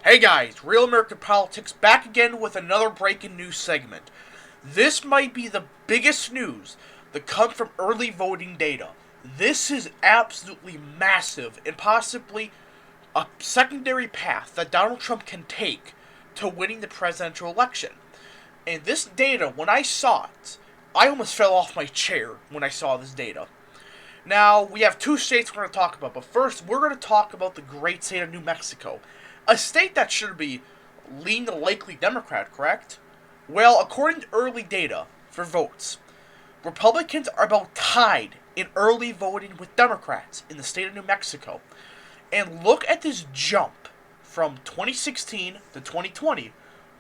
Hey guys, Real American Politics back again with another breaking news segment. This might be the biggest news that comes from early voting data. This is absolutely massive and possibly a secondary path that Donald Trump can take to winning the presidential election. And this data, when I saw it, I almost fell off my chair when I saw this data. Now, we have two states we're going to talk about, but first, we're going to talk about the great state of New Mexico. A state that should be leaning likely Democrat, correct? Well, according to early data for votes, Republicans are about tied in early voting with Democrats in the state of New Mexico. And look at this jump from 2016 to 2020.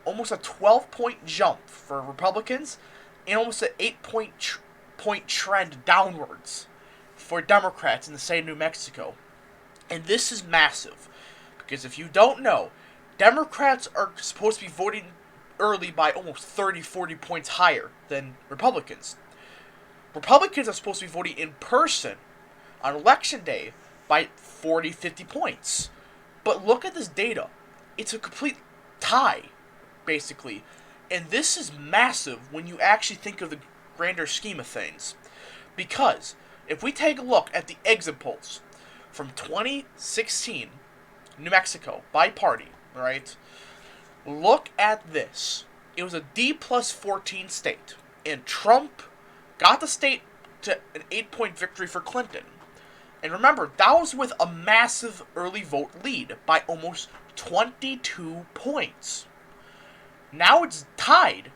Almost a 12-point jump for Republicans and almost an 8-point trend downwards for Democrats in the state of New Mexico. And this is massive. Because if you don't know, Democrats are supposed to be voting early by almost 30, 40 points higher than Republicans. Republicans are supposed to be voting in person on election day by 40, 50 points. But look at this data. It's a complete tie, basically. And this is massive when you actually think of the grander scheme of things. Because if we take a look at the exit polls from 2016, New Mexico, by party, right? Look at this. It was a D plus 14 state, and Trump got the state to an 8-point victory for Clinton. And remember, that was with a massive early vote lead by almost 22 points. Now it's tied.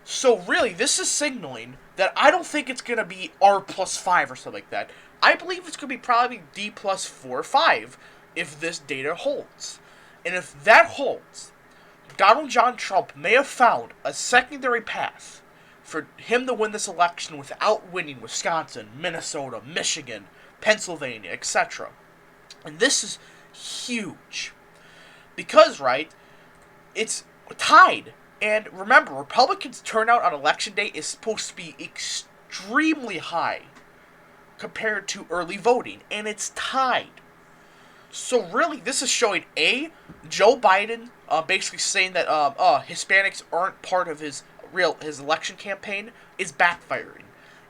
So really, this is signaling that I don't think it's going to be R plus 5 or something like that. I believe it's going to be probably D plus 4 or 5 if this data holds. And if that holds, Donald John Trump may have found a secondary path for him to win this election without winning Wisconsin, Minnesota, Michigan, Pennsylvania, etc. And this is huge. Because, right, it's tied. And remember, Republicans' turnout on election day is supposed to be extremely high compared to early voting. And it's tied. So really, this is showing A, Joe Biden basically saying that Hispanics aren't part of his election campaign is backfiring,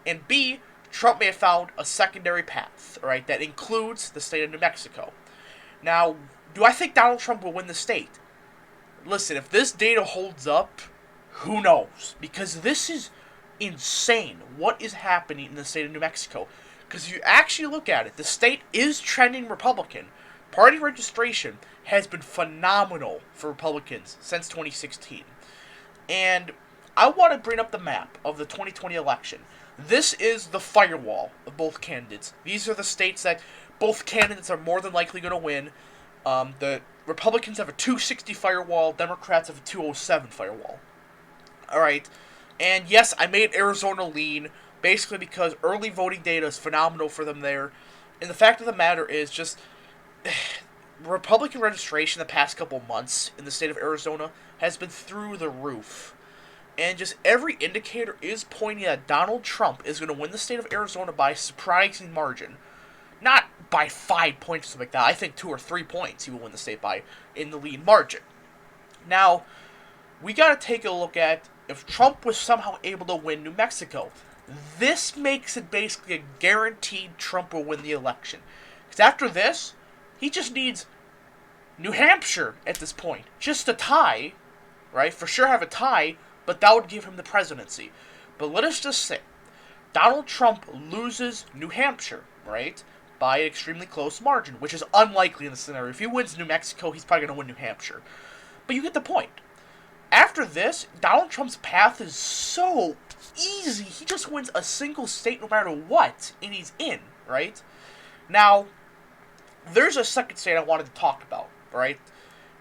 and B, Trump may have found a secondary path, right, that includes the state of New Mexico. Now, do I think Donald Trump will win the state? Listen, if this data holds up, who knows? Because this is insane. What is happening in the state of New Mexico? Because if you actually look at it, the state is trending Republican. Party registration has been phenomenal for Republicans since 2016. And I want to bring up the map of the 2020 election. This is the firewall of both candidates. These are the states that both candidates are more than likely going to win. The Republicans have a 260 firewall, Democrats have a 207 firewall. Alright, and yes, I made Arizona lean, basically because early voting data is phenomenal for them there. And the fact of the matter is just Republican registration the past couple months in the state of Arizona has been through the roof. And just every indicator is pointing that Donald Trump is going to win the state of Arizona by a surprising margin. Not by 5 points or something like that. I think 2 or 3 points he will win the state by in the lead margin. Now, we got to take a look at if Trump was somehow able to win New Mexico. This makes it basically a guaranteed Trump will win the election. Because after this, he just needs New Hampshire at this point. Just a tie, right? For sure have a tie, but that would give him the presidency. But let us just say, Donald Trump loses New Hampshire, right? By an extremely close margin, which is unlikely in this scenario. If he wins New Mexico, he's probably going to win New Hampshire. But you get the point. After this, Donald Trump's path is so easy. He just wins a single state no matter what, and he's in, right? Now, there's a second state I wanted to talk about, right?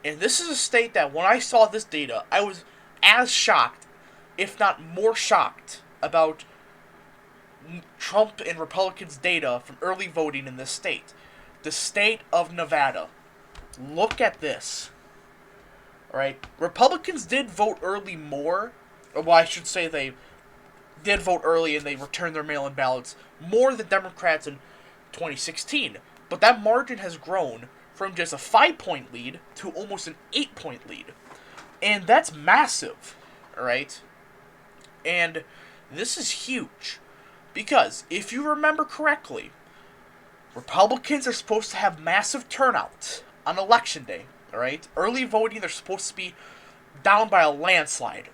And this is a state that when I saw this data, I was as shocked, if not more shocked, about Trump and Republicans' data from early voting in this state. The state of Nevada. Look at this. Right? Republicans did vote early more. Well, I should say they did vote early and they returned their mail-in ballots more than Democrats in 2016. But that margin has grown from just a 5-point lead to almost an 8-point lead. And that's massive, alright? And this is huge. Because, if you remember correctly, Republicans are supposed to have massive turnout on Election Day, alright? Early voting, they're supposed to be down by a landslide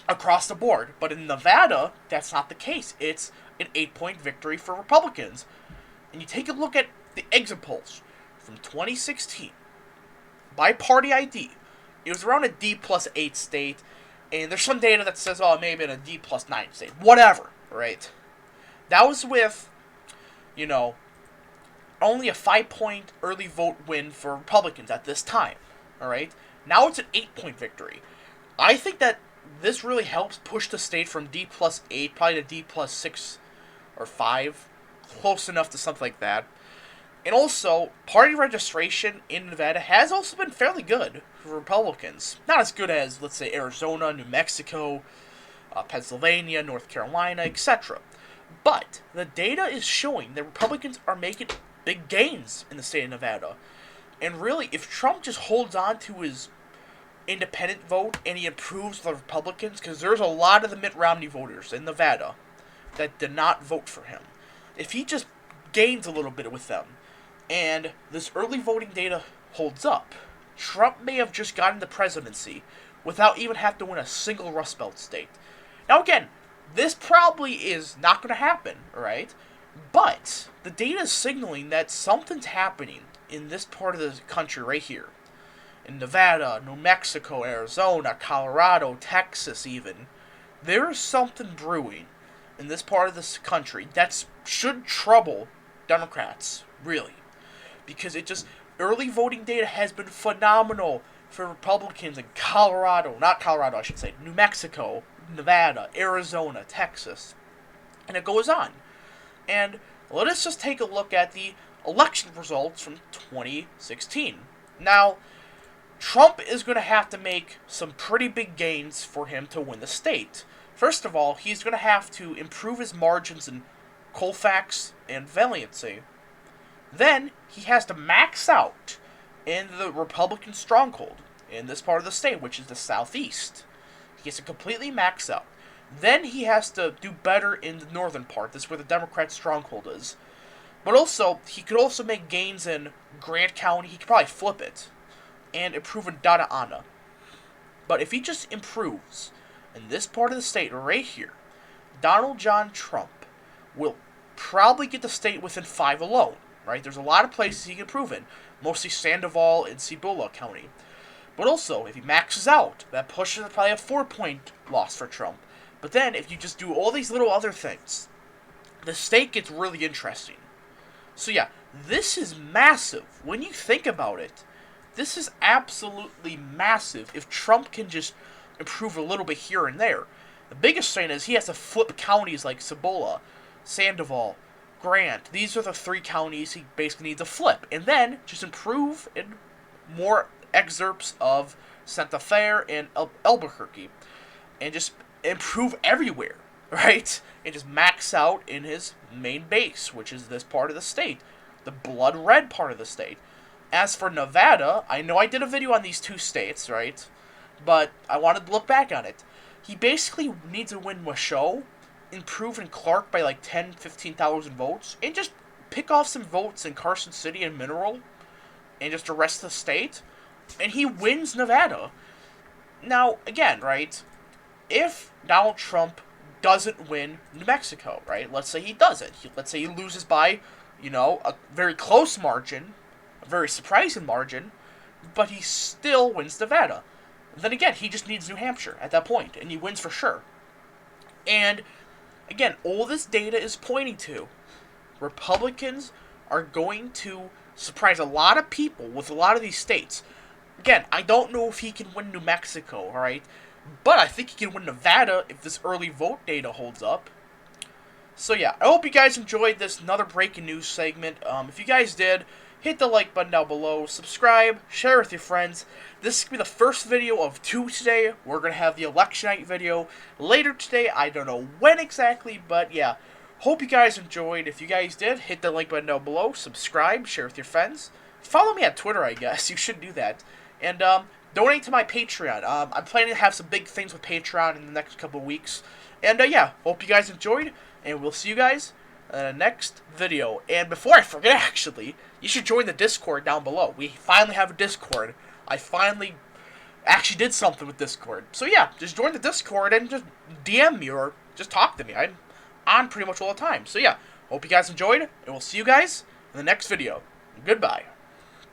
across the board. But in Nevada, that's not the case. It's an 8-point victory for Republicans. And you take a look at the exit polls from 2016 by party ID. It was around a D+8 state, and there's some data that says, oh, maybe in a D+9 state. Whatever, right? That was with, only a 5-point early vote win for Republicans at this time, alright? Now it's an 8-point victory. I think that this really helps push the state from D+8, probably to D+6 or 5, close enough to something like that. And also, party registration in Nevada has also been fairly good for Republicans. Not as good as, let's say, Arizona, New Mexico, Pennsylvania, North Carolina, etc. But the data is showing that Republicans are making big gains in the state of Nevada. And really, if Trump just holds on to his independent vote and he improves the Republicans, because there's a lot of the Mitt Romney voters in Nevada that did not vote for him. If he just gains a little bit with them, and this early voting data holds up, Trump may have just gotten the presidency without even having to win a single Rust Belt state. Now again, this probably is not going to happen, right? But the data is signaling that something's happening in this part of the country right here. In Nevada, New Mexico, Arizona, Colorado, Texas even. There is something brewing in this part of this country that should trouble Democrats, really. Because early voting data has been phenomenal for Republicans in New Mexico, Nevada, Arizona, Texas. And it goes on. And let us just take a look at the election results from 2016. Now, Trump is going to have to make some pretty big gains for him to win the state. First of all, he's going to have to improve his margins in Colfax and Valiancy. Then, he has to max out in the Republican stronghold in this part of the state, which is the Southeast. He has to completely max out. Then he has to do better in the northern part. This is where the Democrat stronghold is. But also, he could also make gains in Grant County. He could probably flip it and improve in Donna Ana. But if he just improves in this part of the state right here, Donald John Trump will probably get the state within 5 alone. Right? There's a lot of places he can improve in, mostly Sandoval and Cibola County. But also, if he maxes out, that pushes probably a 4-point loss for Trump. But then, if you just do all these little other things, the state gets really interesting. So yeah, this is massive. When you think about it, this is absolutely massive if Trump can just improve a little bit here and there. The biggest thing is he has to flip counties like Cibola, Sandoval, Grant. These are the 3 counties he basically needs to flip. And then just improve in more excerpts of Santa Fe and Albuquerque. And just improve everywhere, right? And just max out in his main base, which is this part of the state. The blood red part of the state. As for Nevada, I know I did a video on these 2 states, right? But I wanted to look back on it. He basically needs to win Washoe, improve in Clark by like 10, 15,000 votes, and just pick off some votes in Carson City and Mineral, and just the rest of the state, and he wins Nevada. Now, again, right, if Donald Trump doesn't win New Mexico, right, let's say he doesn't, let's say he loses by, a very close margin, a very surprising margin, but he still wins Nevada. Then again, he just needs New Hampshire at that point, and he wins for sure. And again, all this data is pointing to Republicans are going to surprise a lot of people with a lot of these states. Again, I don't know if he can win New Mexico, alright? But I think he can win Nevada if this early vote data holds up. So yeah, I hope you guys enjoyed this another breaking news segment. If you guys did, hit the like button down below, subscribe, share with your friends. This is going to be the first video of 2 today. We're going to have the election night video later today. I don't know when exactly, but yeah. Hope you guys enjoyed. If you guys did, hit the like button down below, subscribe, share with your friends. follow me on Twitter, I guess. You should do that. And donate to my Patreon. I'm planning to have some big things with Patreon in the next couple of weeks. And yeah, hope you guys enjoyed, and we'll see you guys in the next video. And before I forget, actually, you should join the Discord down below. We finally have a Discord. I finally actually did something with Discord. So yeah, just join the Discord and just DM me or just talk to me. I'm on pretty much all the time. So yeah, hope you guys enjoyed, and we'll see you guys in the next video. Goodbye.